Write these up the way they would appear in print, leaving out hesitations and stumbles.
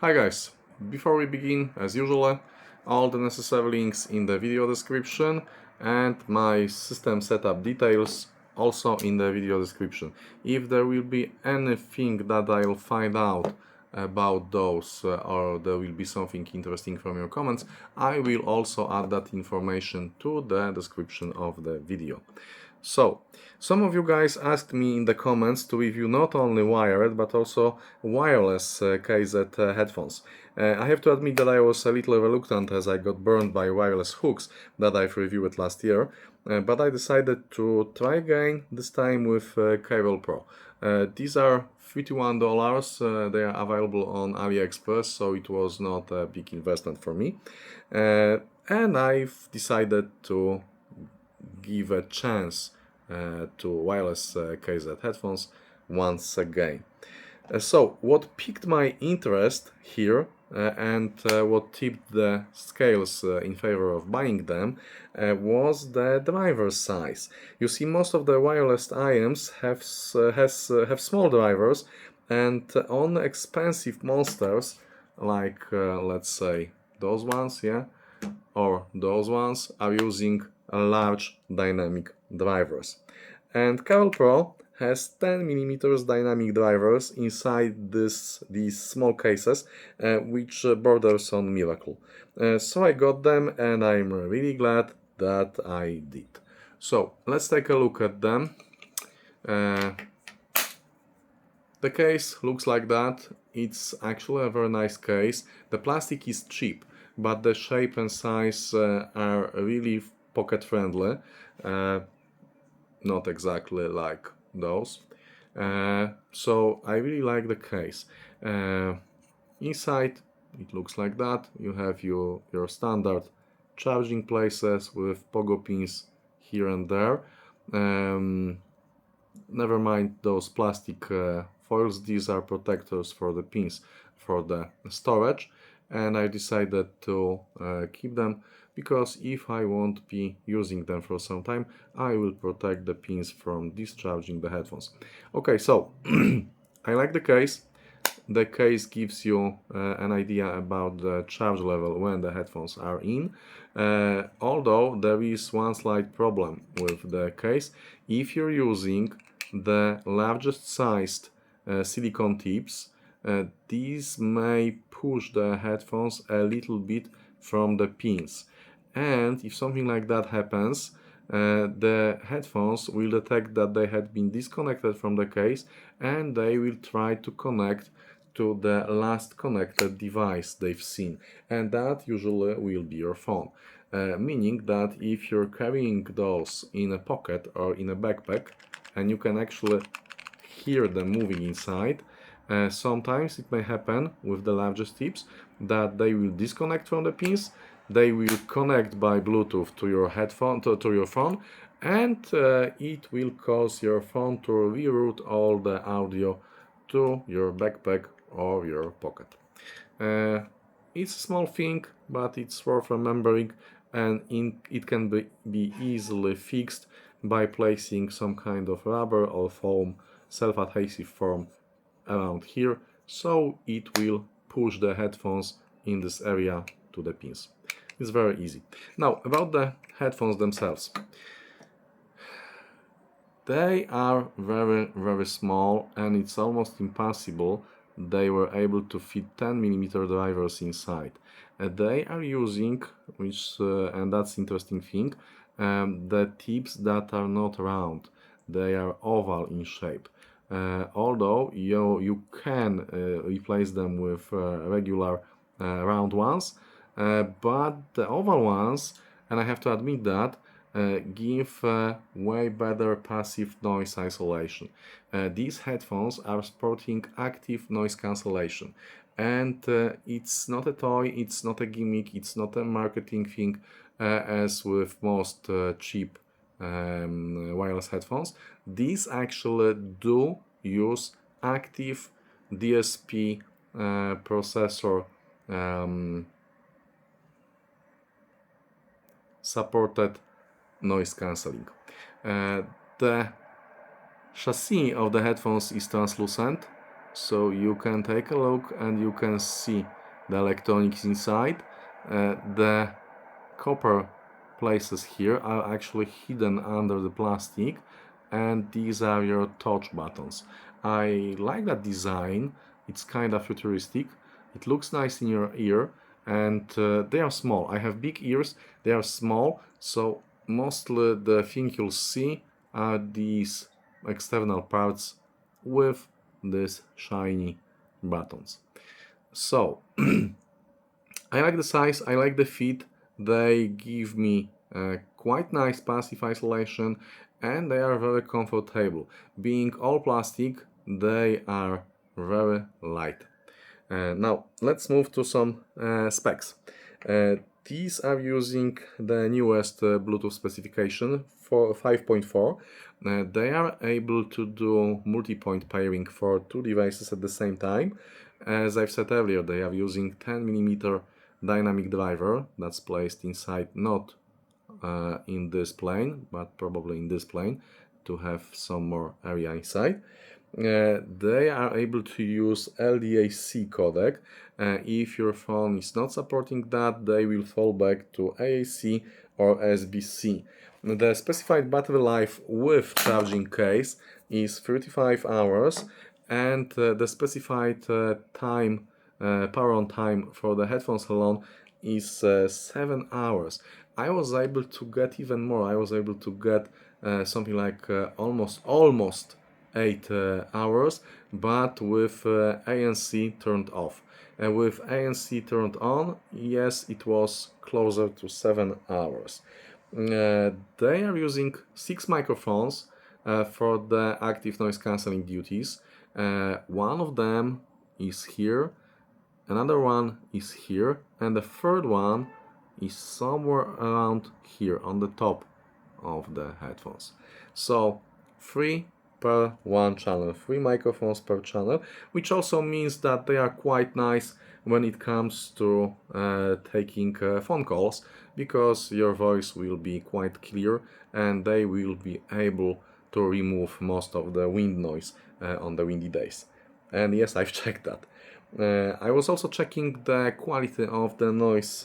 Hi guys, before we begin, as usual, all the necessary links in the video description and my system setup details also in the video description. If there will be anything that I'll find out about those or there will be something interesting from your comments, I will also add that information to the description of the video. So, some of you guys asked me in the comments to review not only wired but also wireless KZ headphones. I have to admit that I was a little reluctant as I got burned by wireless hooks that I've reviewed last year, but I decided to try again, this time with Cary Pro. These are $31, they are available on Aliexpres, so it was not a big investment for me. And I've decided to give a chance to wireless KZ headphones once again. So what piqued my interest here and what tipped the scales in favor of buying them was the driver size. You see, most of the wireless IEMs have small drivers, and on expensive monsters like let's say those ones, yeah, or those ones are using large dynamic drivers. And Cary Pro has 10mm dynamic drivers inside these small cases, which borders on miracle. So I got them and I'm really glad that I did. So let's take a look at them. The case looks like that. It's actually a very nice case. The plastic is cheap, but the shape and size are really pocket friendly. Not exactly like those. So I really like the case. Inside it looks like that. You have your standard charging places with pogo pins here and there. Never mind those plastic foils, these are protectors for the pins for the storage, and I decided to keep them because if I won't be using them for some time, I will protect the pins from discharging the headphones. Okay, so I like the case. The case gives you an idea about the charge level when the headphones are in, although there is one slight problem with the case. If you're using the largest sized silicone tips, these may push the headphones a little bit from the pins, and if something like that happens, the headphones will detect that they had been disconnected from the case and they will try to connect to the last connected device they've seen, and that usually will be your phone. Meaning that if you're carrying those in a pocket or in a backpack and you can actually hear them moving inside, sometimes it may happen with the largest tips that they will disconnect from the pins, they will connect by Bluetooth to your headphone, to your phone, and it will cause your phone to reroute all the audio to your backpack or your pocket. It's a small thing, but it's worth remembering, and it can be easily fixed by placing some kind of rubber or foam, self-adhesive foam around here, so it will push the headphones in this area to the pins. It's very easy. Now, about the headphones themselves. They are very small, and it's almost impossible they were able to fit 10mm drivers inside. They are using, and that's interesting thing, the tips that are not round. They are oval in shape. Although you can replace them with regular round ones, but the oval ones, and I have to admit that, give way better passive noise isolation. These headphones are sporting active noise cancellation, and it's not a toy, it's not a gimmick, it's not a marketing thing as with most cheap wireless headphones. These actually do use active DSP processor supported noise cancelling. The chassis of the headphones is translucent, so you can take a look and you can see the electronics inside. The copper places here are actually hidden under the plastic, and these are your touch buttons. I like that design. It's kind of futuristic. It looks nice in your ear, and they are small. I have big ears, they are small, so mostly the thing you'll see are these external parts with these shiny buttons. So I like the size, I like the fit. They give me quite nice passive isolation, and they are very comfortable. Being all plastic, they are very light. Now let's move to some specs. These are using the newest Bluetooth specification for 5.4. They are able to do multi-point pairing for two devices at the same time. As I've said earlier, they are using 10mm dynamic driver that's placed inside, not in this plane, but probably in this plane to have some more area inside. They are able to use LDAC codec. If your phone is not supporting that, they will fall back to AAC or SBC. The specified battery life with charging case is 35 hours, and the specified power on time for the headphones alone is 7 hours. I was able to get even more. I was able to get something like almost 8 hours, but with ANC turned off. With ANC turned on, yes, it was closer to 7 hours. They are using 6 microphones for the active noise cancelling duties. One of them is here, another one is here, and the third one is somewhere around here on the top of the headphones. So 3 per one channel, 3 microphones per channel, which also means that they are quite nice when it comes to taking phone calls, because your voice will be quite clear and they will be able to remove most of the wind noise on the windy days. And yes, I've checked that. I was also checking the quality of the noise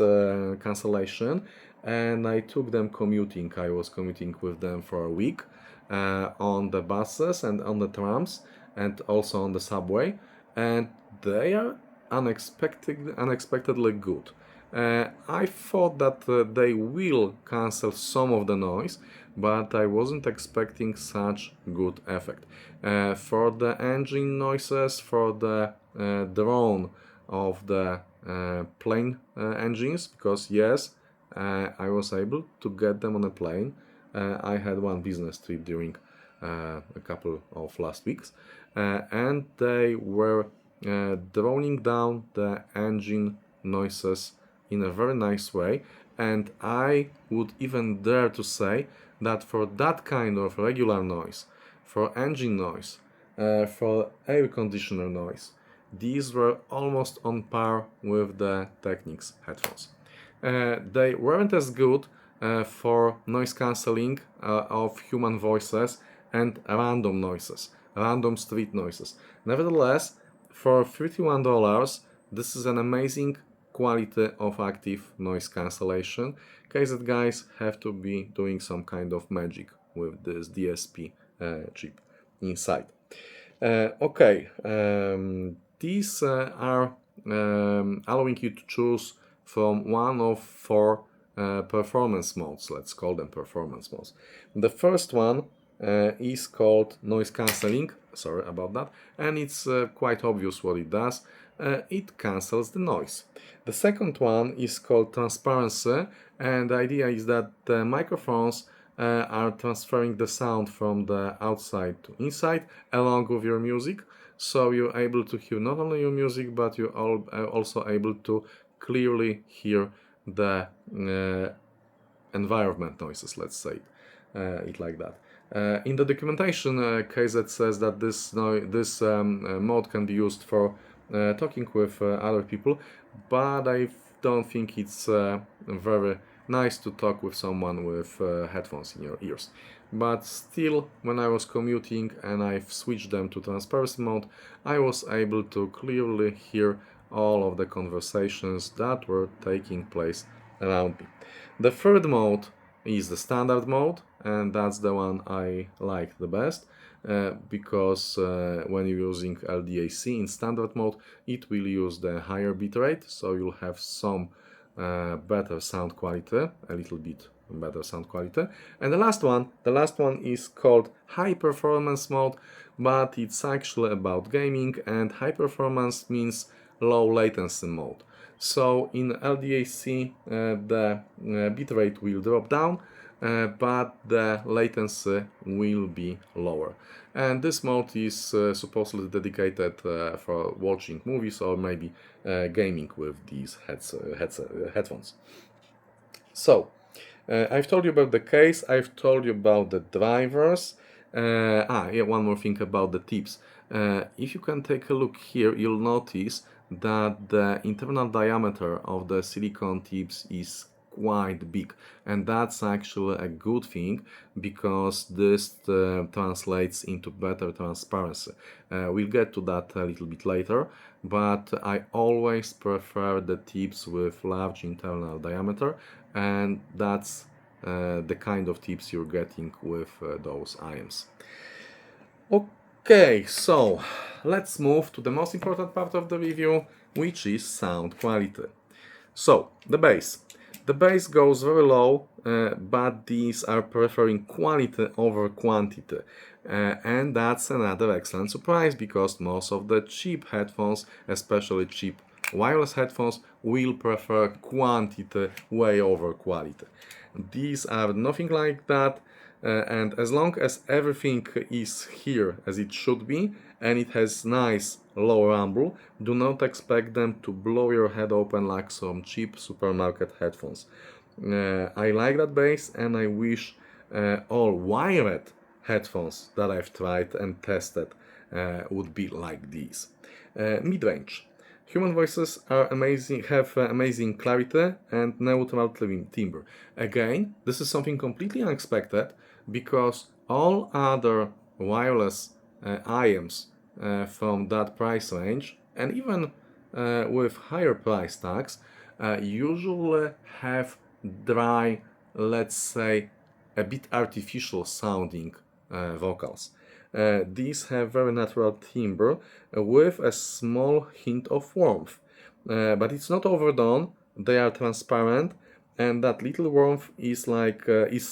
cancellation, and I took them commuting. I was commuting with them for a week on the buses and on the trams and also on the subway, and they are unexpectedly good. I thought that they will cancel some of the noise, but I wasn't expecting such good effect. For the engine noises, for the drone of the plane engines, because yes, I was able to get them on a plane. I had one business trip during a couple of last weeks, and they were droning down the engine noises in a very nice way, and I would even dare to say that for that kind of regular noise, for engine noise, for air conditioner noise, these were almost on par with the Technics headphones. They weren't as good for noise cancelling of human voices and random noises, random street noises. Nevertheless, for $31, this is an amazing quality of active noise cancellation. Case that guys have to be doing some kind of magic with this DSP chip inside. These are allowing you to choose from one of 4 performance modes. Let's call them performance modes. The first one is called noise cancelling. Sorry about that. And it's quite obvious what it does. It cancels the noise. The second one is called transparency, and the idea is that the microphones are transferring the sound from the outside to inside along with your music, so you're able to hear not only your music, but you're also able to clearly hear the environment noises, let's say it like that. In the documentation, KZ says that this mode can be used for talking with other people, but I don't think it's very nice to talk with someone with headphones in your ears. But still, when I was commuting and I've switched them to transparency mode, I was able to clearly hear all of the conversations that were taking place around me. The third mode is the standard mode, and that's the one I like the best. Because when you're using LDAC in standard mode, it will use the higher bitrate, so you'll have some better sound quality, a little bit better sound quality. And the last one is called high performance mode, but it's actually about gaming, and high performance means low latency mode. So in LDAC, the bitrate will drop down, but the latency will be lower. And this mode is supposedly dedicated for watching movies or maybe gaming with these headphones. So, I've told you about the case, I've told you about the drivers. Yeah, one more thing about the tips. If you can take a look here, you'll notice that the internal diameter of the silicone tips is quite big, and that's actually a good thing because this translates into better transparency. We'll get to that a little bit later, but I always prefer the tips with large internal diameter, and that's the kind of tips you're getting with those IEMs. Okay, so let's move to the most important part of the review, which is sound quality. So, the bass. The bass goes very low, but these are preferring quality over quantity. And that's another excellent surprise because most of the cheap headphones, especially cheap wireless headphones, will prefer quantity way over quality. These are nothing like that. And as long as everything is here as it should be and it has nice low rumble, do not expect them to blow your head open like some cheap supermarket headphones. I like that bass, and I wish all wired headphones that I've tried and tested would be like these. Mid-range. Human voices are amazing, have amazing clarity and neutral timbre. Again, this is something completely unexpected because all other wireless IEMs from that price range, and even with higher price tags, usually have dry, let's say, a bit artificial sounding vocals. These have very natural timbre with a small hint of warmth, but it's not overdone. They are transparent, and that little warmth is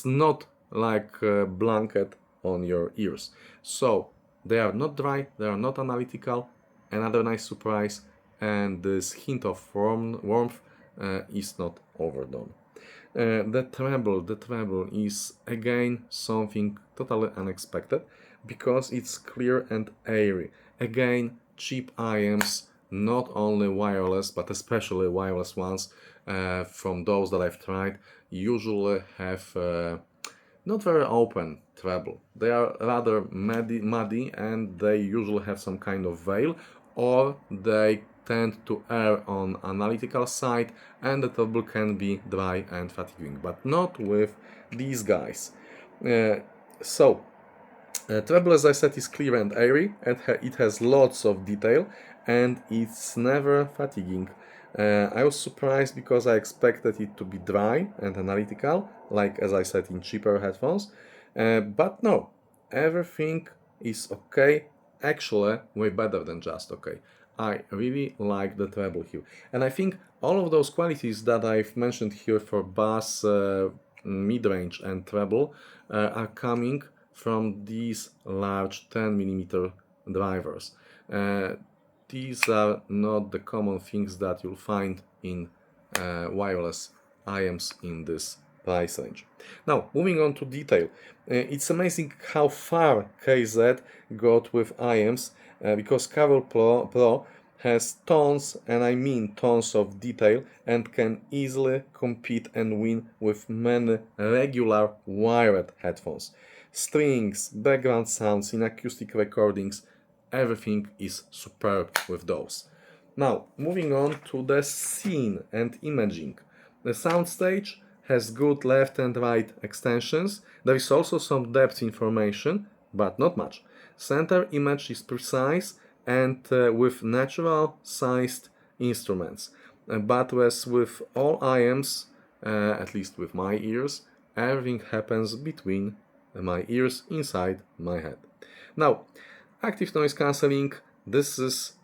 not like a blanket on your ears. So they are not dry, they are not analytical. Another nice surprise, and this hint of warmth is not overdone. The treble is again something totally unexpected because it's clear and airy. Again, cheap IEMs, not only wireless but especially wireless ones from those that I've tried, usually have not very open treble. They are rather muddy, and they usually have some kind of veil, or they tend to err on analytical side, and the treble can be dry and fatiguing, but not with these guys. Treble, as I said, is clear and airy, and it has lots of detail, and it's never fatiguing. I was surprised because I expected it to be dry and analytical, like as I said in cheaper headphones, but no, everything is okay, actually way better than just okay. I really like the treble here, and I think all of those qualities that I've mentioned here for bass, mid-range and treble are coming from these large 10mm drivers. These are not the common things that you'll find in wireless IEMs in this price range. Now, moving on to detail. It's amazing how far KZ got with IEMs because Cary Pro has tons, and I mean tons of detail, and can easily compete and win with many regular wired headphones. Strings, background sounds in acoustic recordings, everything is superb with those. Now, moving on to the scene and imaging. The soundstage has good left and right extensions. There is also some depth information, but not much. Center image is precise and with natural sized instruments. But as with all IEMs, at least with my ears, everything happens between my ears inside my head. Now, active noise cancelling, this is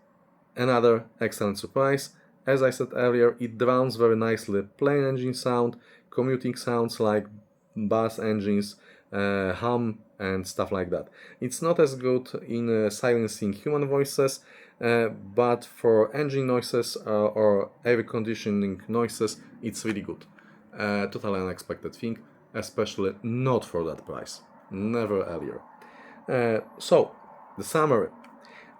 another excellent surprise. As I said earlier, it drowns very nicely plane engine sound, commuting sounds like bus engines, hum and stuff like that. It's not as good in silencing human voices, but for engine noises or air conditioning noises, it's really good. Totally unexpected thing, especially not for that price. Never earlier. So, the summary.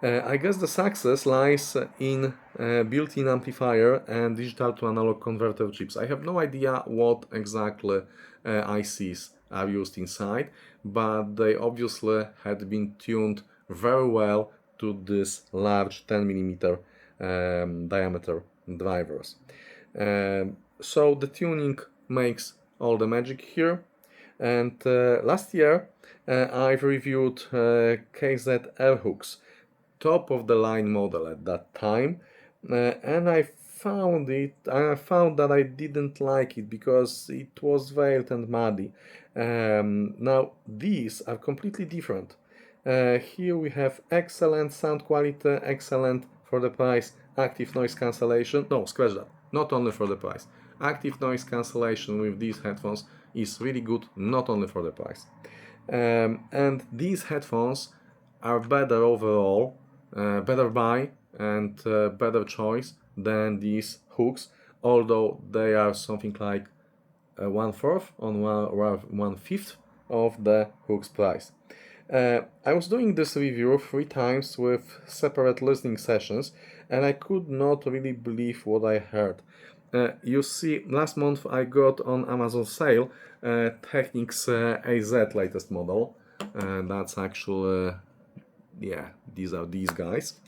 I guess the success lies in built-in amplifier and digital to analog converter chips. I have no idea what exactly ICs are used inside, but they obviously had been tuned very well to this large 10mm diameter drivers. So the tuning makes all the magic here. And last year I've reviewed KZ air hooks, top of the line model at that time, and I found that I didn't like it because it was veiled and muddy. Now these are completely different. Here we have excellent sound quality, excellent for the price, active noise cancellation. No, scratch that. Not only for the price. Active noise cancellation with these headphones is really good, not only for the price. And these headphones are better overall, better buy and better choice than these hooks, although they are something like 1/4 on 1/5 of the hook's price. I was doing this review 3 times with separate listening sessions, and I could not really believe what I heard. You see, last month I got on Amazon sale Technics AZ latest model. That's actually, yeah, these are these guys.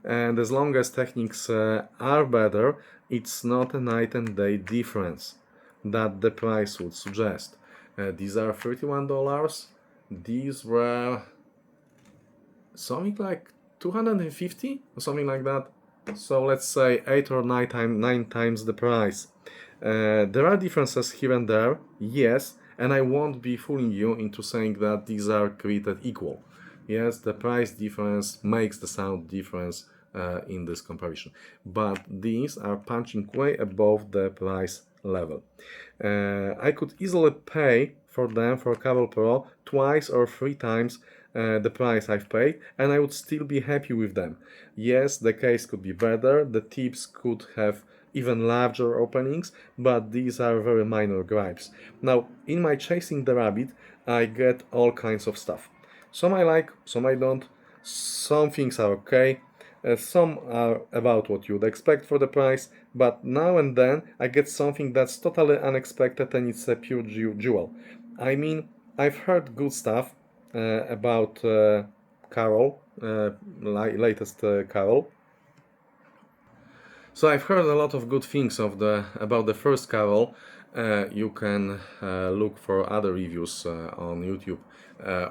And as long as Technics are better, it's not a night and day difference that the price would suggest. These are $31. These were something like 250 or something like that. So let's say 8 or 9 times the price. There are differences here and there, yes, and I won't be fooling you into saying that these are created equal. Yes, the price difference makes the sound difference in this comparison, but these are punching way above the price level. I could easily pay for them for Cable Pro 2 or 3 times the price I've paid, and I would still be happy with them. Yes, the case could be better, the tips could have even larger openings, but these are very minor gripes. Now, in my Chasing the Rabbit, I get all kinds of stuff. Some I like, some I don't. Some things are okay. Some are about what you'd expect for the price, but now and then I get something that's totally unexpected and it's a pure jewel. I mean, I've heard good stuff about Carol, latest Carol. So I've heard a lot of good things about the first Carol. You can look for other reviews on YouTube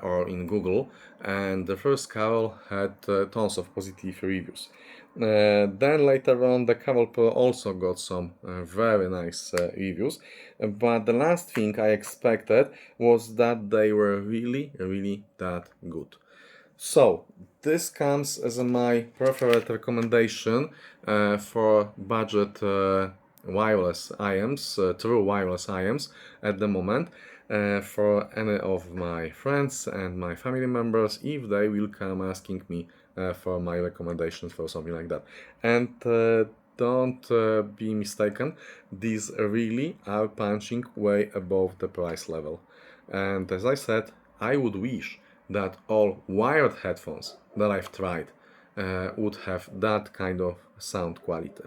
or in Google, and the first Carol had tons of positive reviews. Then later on the Carol Pro also got some very nice reviews, but the last thing I expected was that they were really that good. So this comes as my preferred recommendation for budget wireless IEMs, true wireless IEMs at the moment, for any of my friends and my family members if they will come asking me for my recommendations for something like that. And don't be mistaken, these really are punching way above the price level. And as I said, I would wish that all wired headphones that I've tried would have that kind of sound quality.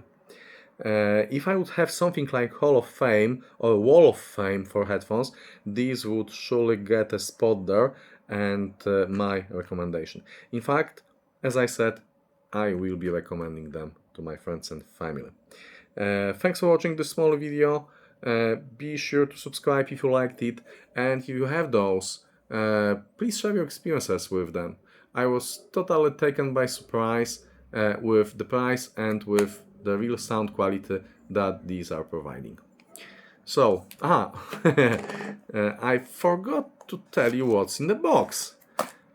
If I would have something like Hall of Fame or Wall of Fame for headphones, these would surely get a spot there and my recommendation. In fact, as I said, I will be recommending them to my friends and family. Thanks for watching this small video. Be sure to subscribe if you liked it, and if you have those, please share your experiences with them. I was totally taken by surprise with the price and with the real sound quality that these are providing. So, I forgot to tell you what's in the box.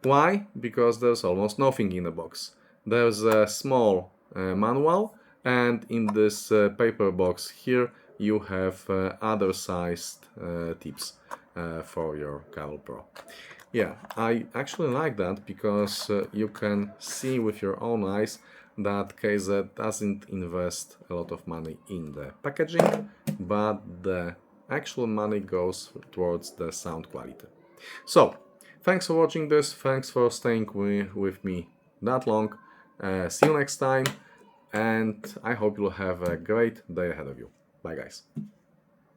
Why? Because there's almost nothing in the box. There's a small manual, and in this paper box here you have other sized tips for your Cable Pro. Yeah, I actually like that because you can see with your own eyes that KZ doesn't invest a lot of money in the packaging, but the actual money goes towards the sound quality. So, thanks for watching this, thanks for staying with me that long. See you next time, and I hope you'll have a great day ahead of you. Bye guys.